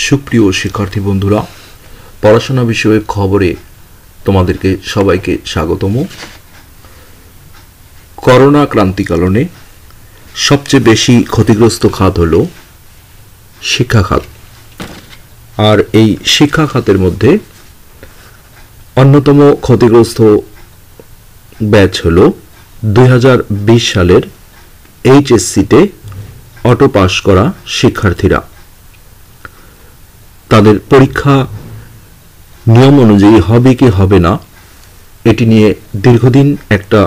সুপ্রিয় শিক্ষার্থী বন্ধুরা, পড়াশোনা বিষয়ক খবরে তোমাদেরকে সবাইকে স্বাগতম। করোনা ক্রান্তিকালে সবচেয়ে বেশি ক্ষতিগ্রস্ত খাত হলো শিক্ষা খাত। আর এই শিক্ষা খাতের মধ্যে অন্যতম ক্ষতিগ্রস্ত ব্যাচ হলো 2020 সালের এইচএসসিতে অটো পাস করা শিক্ষার্থীরা। তাদের পরীক্ষা নিয়ম অনুযায়ী হবে কি হবে না এটি নিয়ে দীর্ঘদিন একটা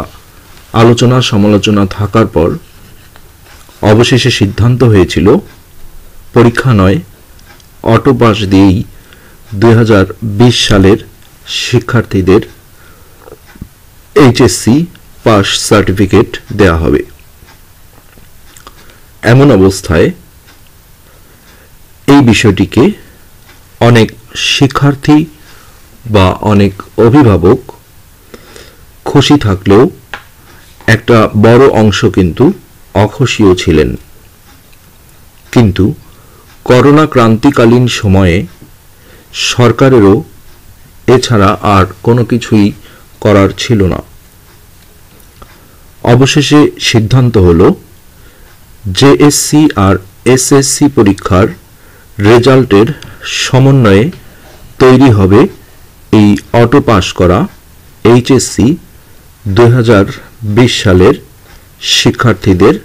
আলোচনা সমালোচনা থাকার পর অবশেষে সিদ্ধান্ত হয়েছিল পরীক্ষা নয়, অটো পাস দিয়েই 2020 সালের শিক্ষার্থীদের এইচএসসি পাস সার্টিফিকেট দেয়া হবে। এমন অবস্থায় এই বিষয়টিকে অনেক শিক্ষার্থী বা অনেক অভিভাবক খুশি থাকলেও একটা বড় অংশ কিন্তু অখুশিও ছিলেন। কিন্তু করোনা ক্রান্তিকালীন সময়ে সরকারেরও এছাড়া আর কোনো কিছুই করার ছিল না। অবশেষে সিদ্ধান্ত হলো জেএসসি আর এসএসসি পরীক্ষার রেজাল্টের সমন্বয়ে তৈরি হবে এই অটো পাস করা এইচএসসি 2020 সালের শিক্ষার্থীদের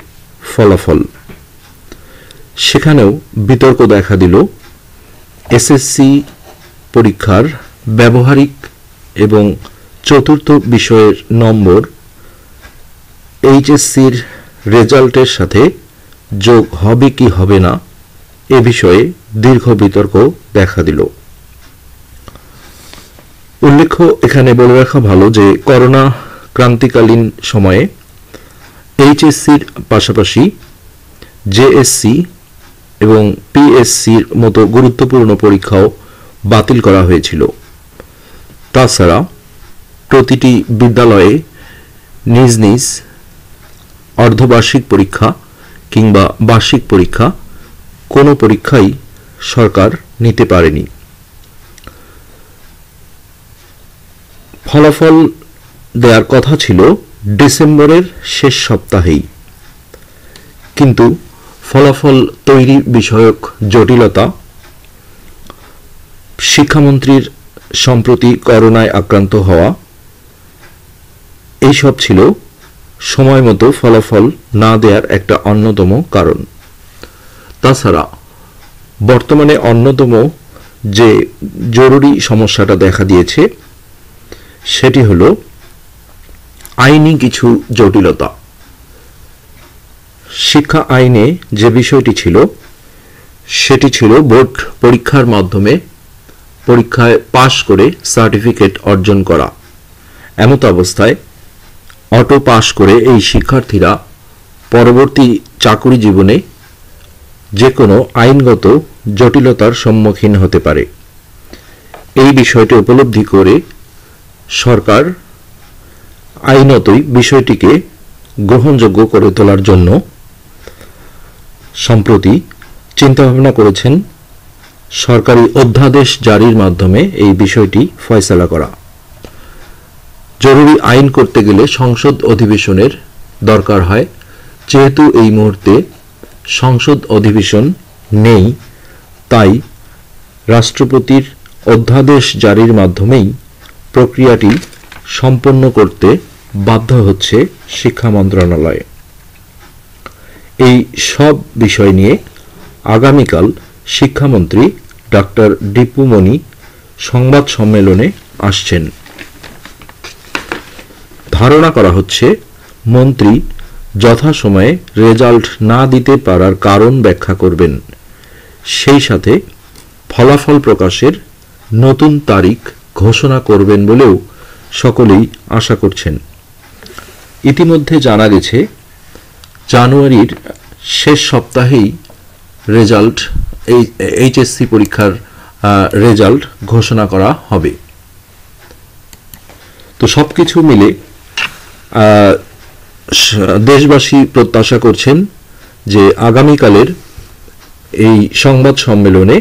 ফলাফল। সেখানেও বিতর্ক দেখা দিল। এসএসসি পরীক্ষার ব্যবহারিক এবং চতুর্থ বিষয়ের নম্বর এইচএসসির রেজাল্টের সাথে যোগ হবে কি হবে না এ বিষয়ে দীর্ঘ বিতর্ক দেখা দিল। উল্লেখ্য, এখানে বলে রাখা ভালো যে করোনা ক্রান্তিকালীন সময়ে এইচএসসির পাশাপাশি জেএসসি এবং পিএসসির মতো গুরুত্বপূর্ণ পরীক্ষাও বাতিল করা হয়েছিল। তাছাড়া প্রতিটি বিদ্যালয়ে নিজ নিজ অর্ধবার্ষিক পরীক্ষা কিংবা বার্ষিক পরীক্ষা কোনো পরীক্ষাই সরকার নিতে পারেনি। ফলাফল দেওয়ার কথা ছিল ডিসেম্বরের শেষ সপ্তাহেই, কিন্তু ফলাফল তৈরি বিষয়ক জটিলতা, শিক্ষামন্ত্রীর সম্প্রতি করোনায় আক্রান্ত হওয়া, এইসব ছিল সময় মতো ফলাফল না দেওয়ার একটা অন্যতম কারণ। তাছাড়া বর্তমানে অন্যতম যে জরুরি সমস্যাটা দেখা দিয়েছে সেটি হলো আইনি কিছু জটিলতা। শিক্ষা আইনে যে বিষয়টি ছিল সেটি ছিল বোর্ড পরীক্ষার মাধ্যমে পরীক্ষায় পাশ করে সার্টিফিকেট অর্জন করা। এমত অবস্থায় অটো পাস করে এই শিক্ষার্থীরা পরবর্তী চাকরি জীবনে যে কোনো আইনগত জটিলতার সম্মুখীন হতে পারে। এই বিষয়টি উপলব্ধি করে সরকার আইনতই বিষয়টিকে গ্রহণযোগ্য করে তোলার জন্য সম্প্রতি চিন্তাভাবনা করেছেন সরকারি অধ্যাদেশ জারির মাধ্যমে এই বিষয়টি ফয়সালা করা। জরুরি আইন করতে গেলে সংসদ অধিবেশনের দরকার হয়। যেহেতু এই মুহূর্তে সংসদ অধিবেশন নেই, তাই রাষ্ট্রপতির অধ্যাদেশ জারির মাধ্যমেই প্রক্রিয়াটি সম্পন্ন করতে বাধ্য হচ্ছে শিক্ষা মন্ত্রণালয়। এই সব বিষয় নিয়ে আগামীকাল শিক্ষামন্ত্রী ডক্টর দীপু মনি সংবাদ সম্মেলনে আসছেন। ধারণা করা হচ্ছে মন্ত্রী যথাসময়ে রেজাল্ট না দিতে পারার কারণ ব্যাখ্যা করবেন, সেই সাথে ফলাফল প্রকাশের নতুন তারিখ ঘোষণা করবেন বলেও সকলেই আশা করছেন। ইতিমধ্যে জানা গেছে জানুয়ারির শেষ সপ্তাহেই রেজাল্ট এইচএসসি পরীক্ষার রেজাল্ট ঘোষণা করা হবে। তো সবকিছু মিলে দেশবাসী প্রত্যাশা করছেন যে আগামীকালের এই সংবাদ সম্মেলনে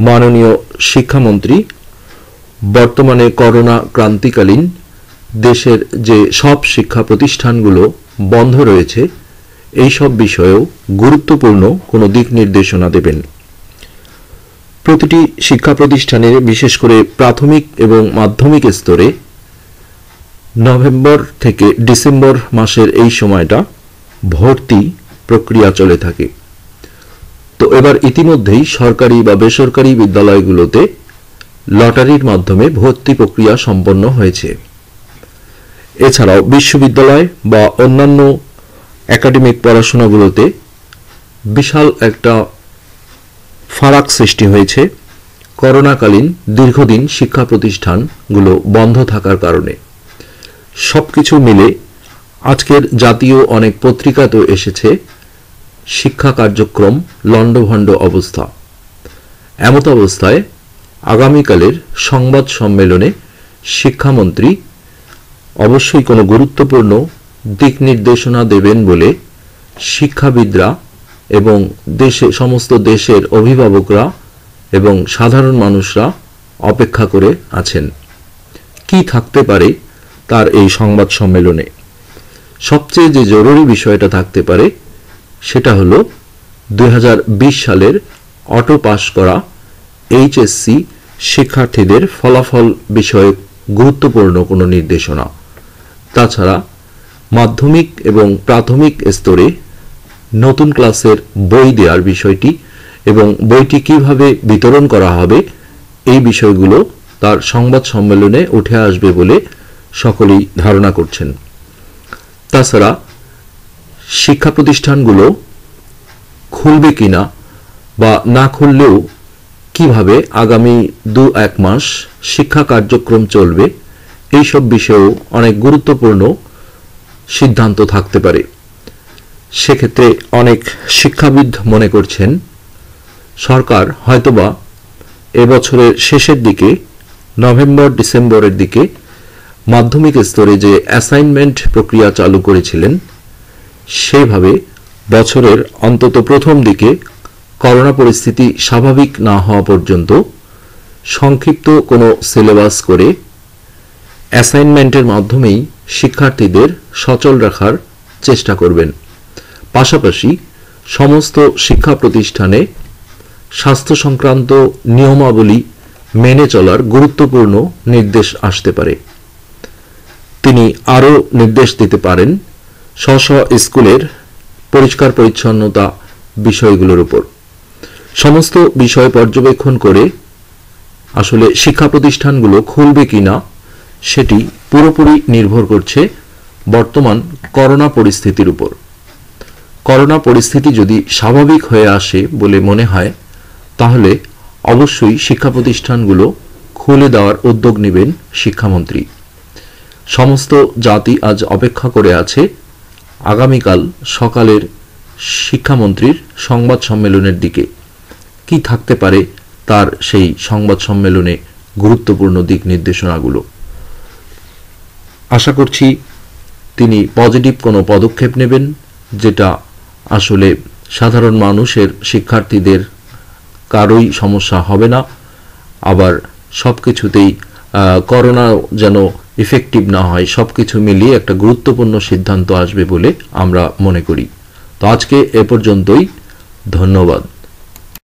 মাননীয় শিক্ষামন্ত্রী বর্তমানে করোনা ক্রান্তিকালীন দেশের যে সব শিক্ষা প্রতিষ্ঠানগুলো বন্ধ রয়েছে এই সব বিষয়েও গুরুত্বপূর্ণ কোনো দিক নির্দেশনা দেবেন। প্রতিটি শিক্ষা প্রতিষ্ঠানের বিশেষ করে প্রাথমিক এবং মাধ্যমিক স্তরে নভেম্বর থেকে ডিসেম্বর মাসের এই সময়টা ভর্তি প্রক্রিয়া চলে থাকে। তো এবার ইতিমধ্যেই সরকারি বা বেসরকারি বিদ্যালয়গুলোতে লটারির মাধ্যমে ভর্তি প্রক্রিয়া সম্পন্ন হয়েছে। এছাড়াও বিশ্ববিদ্যালয় বা অন্যান্য একাডেমিক পড়াশোনাগুলোতে বিশাল একটা ফারাক সৃষ্টি হয়েছে করোনাকালীন দীর্ঘদিন শিক্ষা প্রতিষ্ঠানগুলো বন্ধ থাকার কারণে। সবকিছু মিলে আজকের জাতীয় অনেক পত্রিকাতেও এসেছে শিক্ষা কার্যক্রম লণ্ডভণ্ড অবস্থা। এমত অবস্থায় আগামীকালের সংবাদ সম্মেলনে শিক্ষামন্ত্রী অবশ্যই কোনো গুরুত্বপূর্ণ দিক নির্দেশনা দেবেন বলে শিক্ষাবিদরা এবং সমস্ত দেশের অভিভাবকরা এবং সাধারণ মানুষরা অপেক্ষা করে আছেন। কি থাকতে পারে তার এই সংবাদ সম্মেলনে? সবচেয়ে যে জরুরি বিষয়টা থাকতে পারে সেটা হলো 2020 সালের অটো পাস করা এইচএসসি শিক্ষার্থীদের ফলাফল বিষয়ে গুরুত্বপূর্ণ কোনো নির্দেশনা। তাছাড়া মাধ্যমিক এবং প্রাথমিক স্তরে নতুন ক্লাসের বই দেওয়ার বিষয়টি এবং বইটি কিভাবে বিতরণ করা হবে এই বিষয়গুলো তার সংবাদ সম্মেলনে উঠে আসবে বলে সকলেই ধারণা করছেন। তাছাড়া শিক্ষা প্রতিষ্ঠানগুলো খুলবে কিনা বা না খুললেও কিভাবে আগামী 2-1 মাস শিক্ষা কার্যক্রম চলবে এইসব বিষয়েও অনেক গুরুত্বপূর্ণ সিদ্ধান্ত থাকতে পারে। সেক্ষেত্রে অনেক শিক্ষাবিদ মনে করছেন সরকার হয়তোবা এবছরের শেষের দিকে নভেম্বর ডিসেম্বরের দিকে মাধ্যমিক স্তরে যে অ্যাসাইনমেন্ট প্রক্রিয়া চালু করেছিলেন সেভাবে বছরের অন্তত প্রথম দিকে করোনা পরিস্থিতি স্বাভাবিক না হওয়া পর্যন্ত সংক্ষিপ্ত কোনো সিলেবাস করে অ্যাসাইনমেন্টের মাধ্যমেই শিক্ষার্থীদের সচল রাখার চেষ্টা করবেন। পাশাপাশি সমস্ত শিক্ষা প্রতিষ্ঠানে স্বাস্থ্য সংক্রান্ত নিয়মাবলী মেনে চলার গুরুত্বপূর্ণ নির্দেশ আসতে পারে। তিনি আরও নির্দেশ দিতে পারেন স্ব স্কুলের পরিষ্কার পরিচ্ছন্নতা বিষয়গুলোর উপর। সমস্ত বিষয় পর্যবেক্ষণ করে আসলে শিক্ষা প্রতিষ্ঠানগুলো খুলবে কিনা সেটি পুরোপুরি নির্ভর করছে বর্তমান করোনা পরিস্থিতির উপর। করোনা পরিস্থিতি যদি স্বাভাবিক হয়ে আসে বলে মনে হয় তাহলে অবশ্যই শিক্ষা প্রতিষ্ঠানগুলো খুলে দেওয়ার উদ্যোগ নেবেন শিক্ষামন্ত্রী। সমস্ত জাতি আজ অপেক্ষা করে আছে আগামীকাল সকালের শিক্ষামন্ত্রীর সংবাদ সম্মেলনের দিকে। কি থাকতে পারে তার সেই সংবাদ সম্মেলনে গুরুত্বপূর্ণ দিক নির্দেশনাগুলো? আশা করছি তিনি পজিটিভ কোনো পদক্ষেপ নেবেন যেটা আসলে সাধারণ মানুষের শিক্ষার্থীদের কারোই সমস্যা হবে না, আবার সব কিছুতেই করোনা যেন ইফেক্টিভ না হয়, সব কিছু মিলিয়ে একটা গুরুত্বপূর্ণ সিদ্ধান্ত আসবে বলে আমরা মনে করি। তো আজকে এ পর্যন্তই, ধন্যবাদ।